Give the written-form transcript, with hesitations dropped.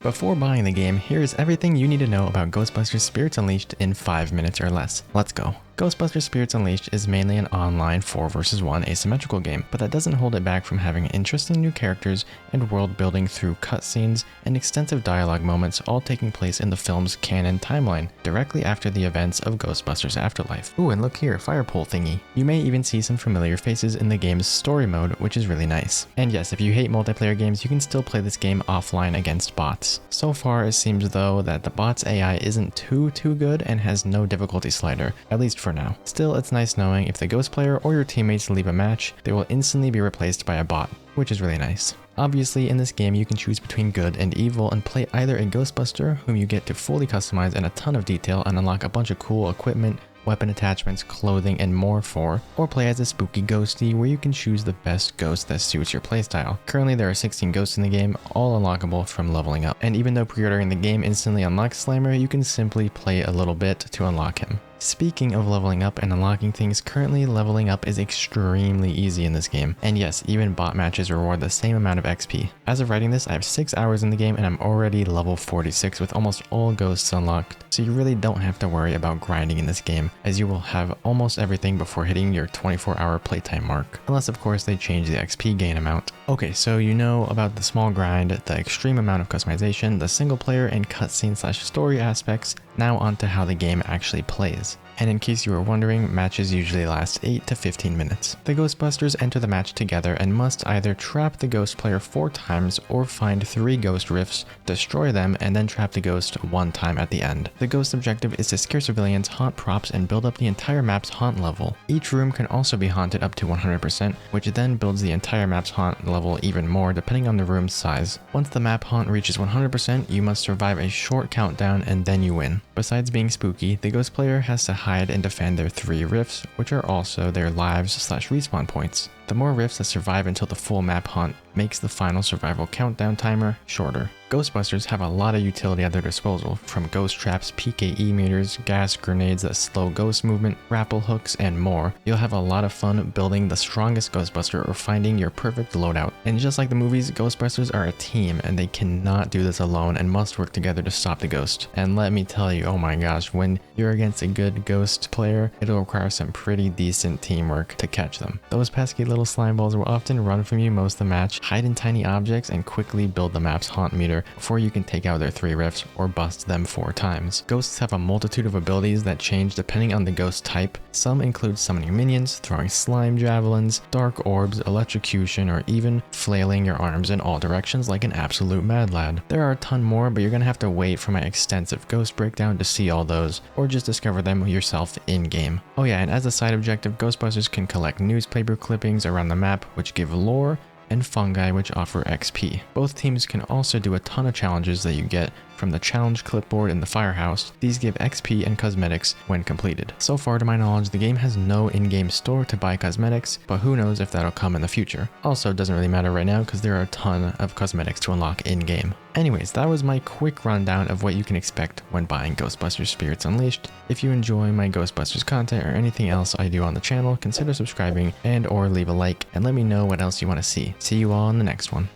Before buying the game, here's everything you need to know about Ghostbusters Spirits Unleashed in 5 minutes or less. Let's go. Ghostbusters Spirits Unleashed is mainly an online 4 vs 1 asymmetrical game, but that doesn't hold it back from having interesting new characters and world building through cutscenes and extensive dialogue moments, all taking place in the film's canon timeline, directly after the events of Ghostbusters Afterlife. Ooh, and look here, fire pole thingy. You may even see some familiar faces in the game's story mode, which is really nice. And yes, if you hate multiplayer games, you can still play this game offline against bots. So far, it seems though that the bot's AI isn't too good and has no difficulty slider, at least for now. Still, it's nice knowing if the ghost player or your teammates leave a match, they will instantly be replaced by a bot, which is really nice. Obviously, in this game you can choose between good and evil and play either a Ghostbuster, whom you get to fully customize in a ton of detail and unlock a bunch of cool equipment, weapon attachments, clothing, and more for, or play as a spooky ghosty where you can choose the best ghost that suits your playstyle. Currently there are 16 ghosts in the game, all unlockable from leveling up, and even though pre-ordering the game instantly unlocks Slimer, you can simply play a little bit to unlock him. Speaking of leveling up and unlocking things, currently leveling up is extremely easy in this game, and yes, even bot matches reward the same amount of XP. As of writing this, I have 6 hours in the game and I'm already level 46 with almost all ghosts unlocked, so you really don't have to worry about grinding in this game, as you will have almost everything before hitting your 24-hour playtime mark, unless of course they change the XP gain amount. Okay, so you know about the small grind, the extreme amount of customization, the single player and cutscene/story aspects. Now onto how the game actually plays. And in case you were wondering, matches usually last 8 to 15 minutes. The Ghostbusters enter the match together and must either trap the ghost player 4 times or find 3 ghost rifts, destroy them, and then trap the ghost 1 time at the end. The ghost objective is to scare civilians, haunt props, and build up the entire map's haunt level. Each room can also be haunted up to 100%, which then builds the entire map's haunt level even more depending on the room's size. Once the map haunt reaches 100%, you must survive a short countdown and then you win. Besides being spooky, the ghost player has to hide and defend their 3 rifts, which are also their lives/respawn points. The more rifts that survive until the full map haunt makes the final survival countdown timer shorter. Ghostbusters have a lot of utility at their disposal, from ghost traps, PKE meters, gas grenades that slow ghost movement, grapple hooks, and more. You'll have a lot of fun building the strongest Ghostbuster or finding your perfect loadout. And just like the movies, Ghostbusters are a team and they cannot do this alone and must work together to stop the ghost. And let me tell you, oh my gosh, when you're against a good ghost player, it'll require some pretty decent teamwork to catch them. Those pesky little slime balls will often run from you most of the match, hide in tiny objects, and quickly build the map's haunt meter before you can take out their 3 rifts or bust them 4 times. Ghosts have a multitude of abilities that change depending on the ghost type. Some include summoning minions, throwing slime javelins, dark orbs, electrocution, or even flailing your arms in all directions like an absolute mad lad. There are a ton more, but you're gonna have to wait for my extensive ghost breakdown to see all those, or just discover them yourself in-game. Oh yeah, and as a side objective, Ghostbusters can collect newspaper clippings around the map which give lore, and fungi which offer XP. Both teams can also do a ton of challenges that you get from the challenge clipboard in the firehouse. These give XP and cosmetics when completed. So far to my knowledge, the game has no in-game store to buy cosmetics, but who knows if that'll come in the future. Also, it doesn't really matter right now because there are a ton of cosmetics to unlock in-game. Anyways, that was my quick rundown of what you can expect when buying Ghostbusters Spirits Unleashed. If you enjoy my Ghostbusters content or anything else I do on the channel, consider subscribing and or leave a like and let me know what else you want to see. See you all in the next one.